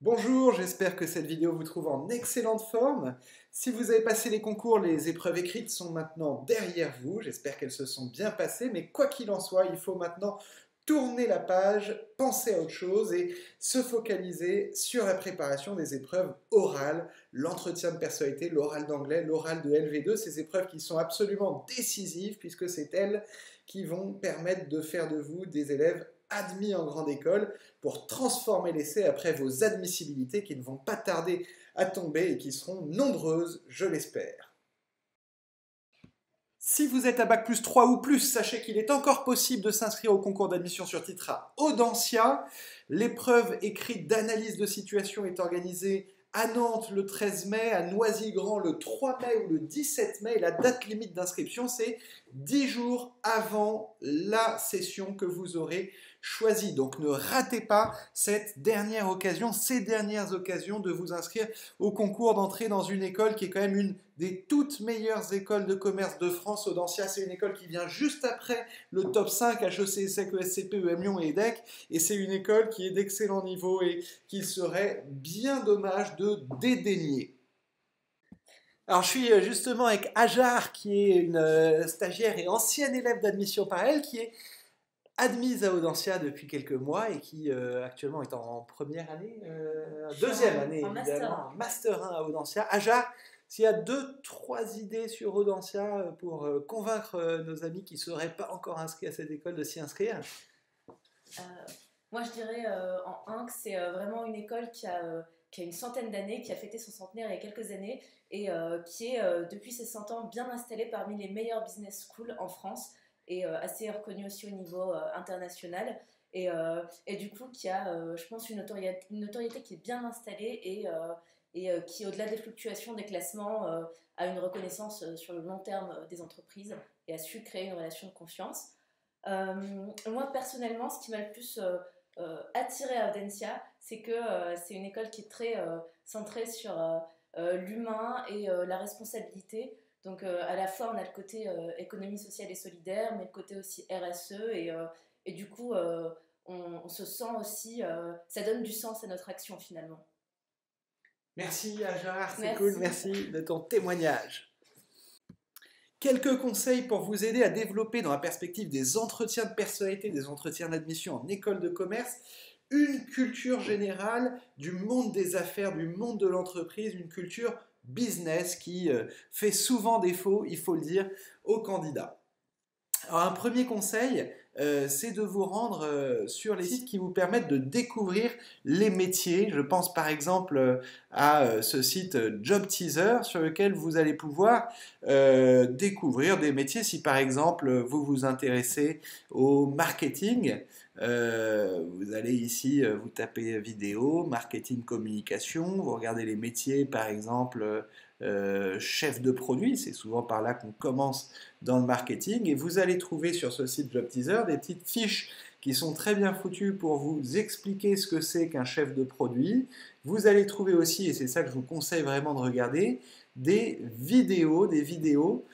Bonjour, j'espère que cette vidéo vous trouve en excellente forme. Si vous avez passé les concours, les épreuves écrites sont maintenant derrière vous. J'espère qu'elles se sont bien passées, mais quoi qu'il en soit, il faut maintenant tourner la page, penser à autre chose et se focaliser sur la préparation des épreuves orales, l'entretien de personnalité, l'oral d'anglais, l'oral de LV2, ces épreuves qui sont absolument décisives puisque c'est elles qui vont permettre de faire de vous des élèves admis en grande école pour transformer l'essai après vos admissibilités qui ne vont pas tarder à tomber et qui seront nombreuses, je l'espère. Si vous êtes à Bac+3 ou plus, sachez qu'il est encore possible de s'inscrire au concours d'admission sur titre à Audencia. L'épreuve écrite d'analyse de situation est organisée à Nantes le 13 mai, à Noisy-le-Grand le 3 mai ou le 17 mai. Et la date limite d'inscription, c'est 10 jours avant la session que vous aurez choisie. Donc ne ratez pas cette dernière occasion, ces dernières occasions de vous inscrire au concours d'entrée dans une école qui est quand même une des toutes meilleures écoles de commerce de France. Audencia, c'est une école qui vient juste après le top 5 HEC, ESSEC, ESCP, EM Lyon et EDEC, et c'est une école qui est d'excellent niveau et qu'il serait bien dommage de dédaigner. Alors je suis justement avec Ajar, qui est une stagiaire et ancienne élève d'admission par elle, qui est admise à Audencia depuis quelques mois et qui actuellement est en première année, deuxième année évidemment, Master 1 à Audencia. Ajar, s'il y a 2-3 idées sur Audencia pour convaincre nos amis qui ne seraient pas encore inscrits à cette école de s'y inscrire. Moi je dirais en 1 que c'est vraiment une école qui a une centaine d'années, qui a fêté son centenaire il y a quelques années et qui est depuis ses 100 ans bien installée parmi les meilleures business schools en France et assez reconnue aussi au niveau international et du coup qui a je pense une notoriété qui est bien installée et qui au-delà des fluctuations des classements a une reconnaissance sur le long terme des entreprises et a su créer une relation de confiance. Moi personnellement ce qui m'a le plus attiré à Audencia, c'est que c'est une école qui est très centrée sur l'humain et la responsabilité. Donc à la fois on a le côté économie sociale et solidaire, mais le côté aussi RSE et du coup on se sent aussi, ça donne du sens à notre action finalement. Merci Ajar, c'est cool, merci de ton témoignage. Quelques conseils pour vous aider à développer dans la perspective des entretiens de personnalité, des entretiens d'admission en école de commerce, une culture générale du monde des affaires, du monde de l'entreprise, une culture business qui fait souvent défaut, il faut le dire, aux candidats. Alors un premier conseil, c'est de vous rendre sur les sites qui vous permettent de découvrir les métiers. Je pense par exemple à ce site Job Teaser sur lequel vous allez pouvoir découvrir des métiers. Si par exemple vous vous intéressez au marketing, vous allez ici, vous tapez vidéo, marketing communication, vous regardez les métiers par exemple chef de produit, c'est souvent par là qu'on commence dans le marketing, et vous allez trouver sur ce site Job Teaser des petites fiches qui sont très bien foutues pour vous expliquer ce que c'est qu'un chef de produit. Vous allez trouver aussi, et c'est ça que je vous conseille vraiment de regarder, des vidéos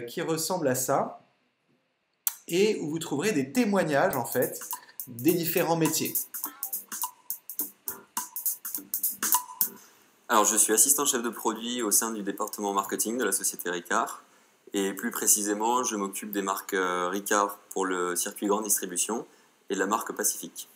qui ressemblent à ça, et où vous trouverez des témoignages en fait des différents métiers. Alors, je suis assistant chef de produit au sein du département marketing de la société Ricard. Et plus précisément, je m'occupe des marques Ricard pour le circuit grande distribution et de la marque Pacifique.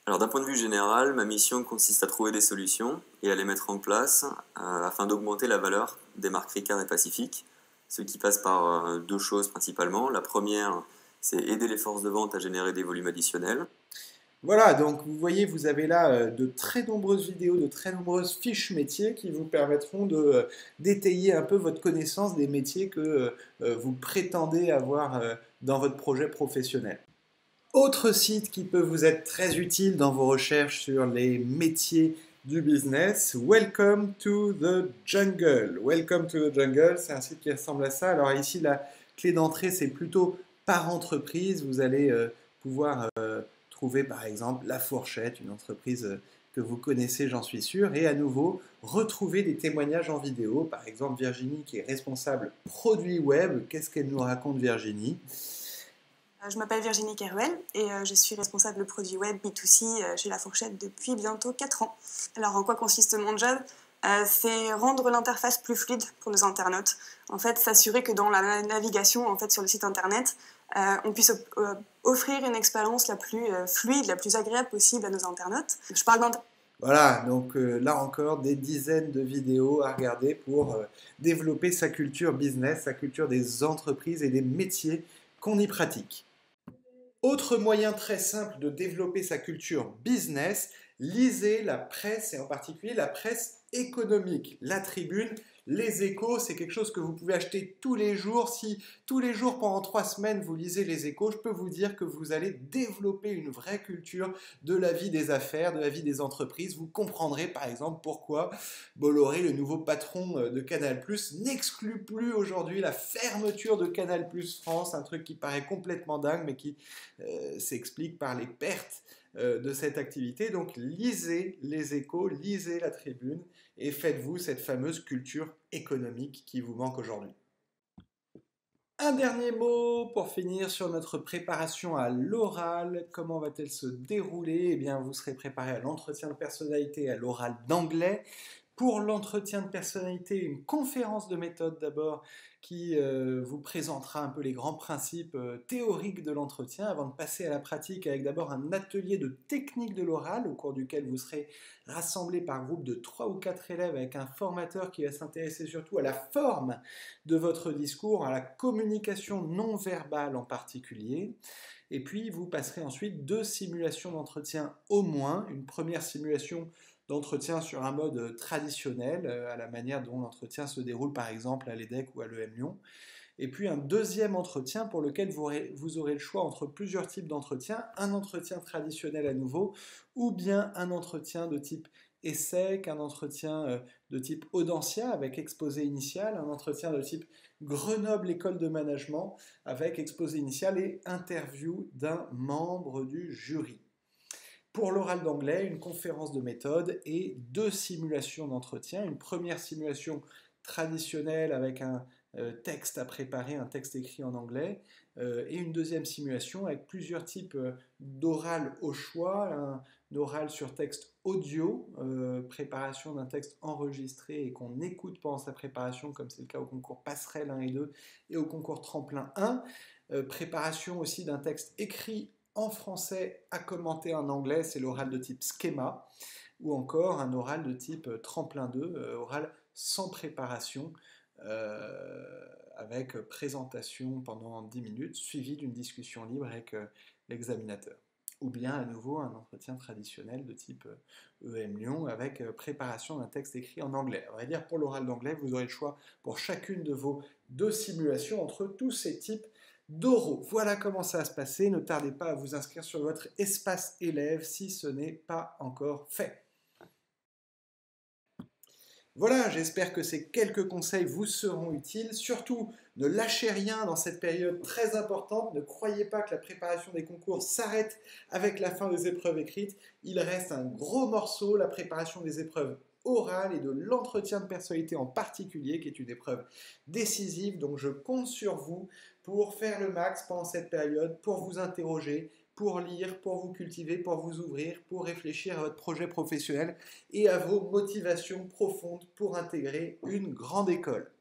Alors, d'un point de vue général, ma mission consiste à trouver des solutions et à les mettre en place afin d'augmenter la valeur des marques Ricard et Pacifique, ce qui passe par deux choses principalement. La première, c'est aider les forces de vente à générer des volumes additionnels. Voilà, donc vous voyez, vous avez là de très nombreuses vidéos, de très nombreuses fiches métiers qui vous permettront d'étayer un peu votre connaissance des métiers que vous prétendez avoir dans votre projet professionnel. Autre site qui peut vous être très utile dans vos recherches sur les métiers du business, Welcome to the Jungle. Welcome to the Jungle, c'est un site qui ressemble à ça. Alors ici, la clé d'entrée, c'est plutôt par entreprise. Vous allez pouvoir trouver par exemple La Fourchette, une entreprise que vous connaissez, j'en suis sûr, et à nouveau retrouver des témoignages en vidéo. Par exemple, Virginie qui est responsable produit web. Qu'est-ce qu'elle nous raconte, Virginie ? Je m'appelle Virginie Kerouel et je suis responsable produit web B2C chez La Fourchette depuis bientôt 4 ans. Alors en quoi consiste mon job ? C'est rendre l'interface plus fluide pour nos internautes. En fait, s'assurer que dans la navigation sur le site internet, on puisse offrir une expérience la plus fluide, la plus agréable possible à nos internautes. Je parle Voilà, donc là encore, des dizaines de vidéos à regarder pour développer sa culture business, sa culture des entreprises et des métiers qu'on y pratique. Autre moyen très simple de développer sa culture business, lisez la presse et en particulier la presse économique. La Tribune, les Échos, c'est quelque chose que vous pouvez acheter tous les jours. Si tous les jours pendant 3 semaines vous lisez les Échos, je peux vous dire que vous allez développer une vraie culture de la vie des affaires, de la vie des entreprises. Vous comprendrez par exemple pourquoi Bolloré, le nouveau patron de Canal+, n'exclut plus aujourd'hui la fermeture de Canal+ France, un truc qui paraît complètement dingue mais qui s'explique par les pertes de cette activité. Donc lisez les Échos, lisez la Tribune et faites-vous cette fameuse culture économique qui vous manque aujourd'hui. Un dernier mot pour finir sur notre préparation à l'oral. Comment va-t-elle se dérouler ? Eh bien, vous serez préparé à l'entretien de personnalité, à l'oral d'anglais. Pour l'entretien de personnalité, une conférence de méthode d'abord qui vous présentera un peu les grands principes théoriques de l'entretien avant de passer à la pratique avec d'abord un atelier de technique de l'oral au cours duquel vous serez rassemblés par groupe de 3 ou 4 élèves avec un formateur qui va s'intéresser surtout à la forme de votre discours, à la communication non verbale en particulier. Et puis vous passerez ensuite 2 simulations d'entretien au moins, une première simulation d'entretien sur un mode traditionnel, à la manière dont l'entretien se déroule par exemple à l'EDEC ou à l'EM Lyon. Et puis un deuxième entretien pour lequel vous aurez le choix entre plusieurs types d'entretiens, un entretien traditionnel à nouveau, ou bien un entretien de type ESSEC, un entretien de type Audencia avec exposé initial, un entretien de type Grenoble École de Management avec exposé initial et interview d'un membre du jury. Pour l'oral d'anglais, une conférence de méthode et 2 simulations d'entretien. Une première simulation traditionnelle avec un texte à préparer, un texte écrit en anglais, et une deuxième simulation avec plusieurs types d'oral au choix, un oral sur texte audio, préparation d'un texte enregistré et qu'on écoute pendant sa préparation, comme c'est le cas au concours Passerelle 1 et 2 et au concours Tremplin 1, préparation aussi d'un texte écrit en français à commenter en anglais, c'est l'oral de type schéma, ou encore un oral de type Tremplin 2, oral sans préparation, avec présentation pendant 10 minutes, suivi d'une discussion libre avec l'examinateur. Ou bien à nouveau un entretien traditionnel de type EM Lyon avec préparation d'un texte écrit en anglais. On va dire pour l'oral d'anglais, vous aurez le choix pour chacune de vos 2 simulations entre tous ces types d'oraux. Voilà comment ça va se passer. Ne tardez pas à vous inscrire sur votre espace élève si ce n'est pas encore fait. Voilà, j'espère que ces quelques conseils vous seront utiles. Surtout, ne lâchez rien dans cette période très importante. Ne croyez pas que la préparation des concours s'arrête avec la fin des épreuves écrites. Il reste un gros morceau, la préparation des épreuves orales et de l'entretien de personnalité en particulier, qui est une épreuve décisive. Donc je compte sur vous pour faire le max pendant cette période, pour vous interroger, pour lire, pour vous cultiver, pour vous ouvrir, pour réfléchir à votre projet professionnel et à vos motivations profondes pour intégrer une grande école.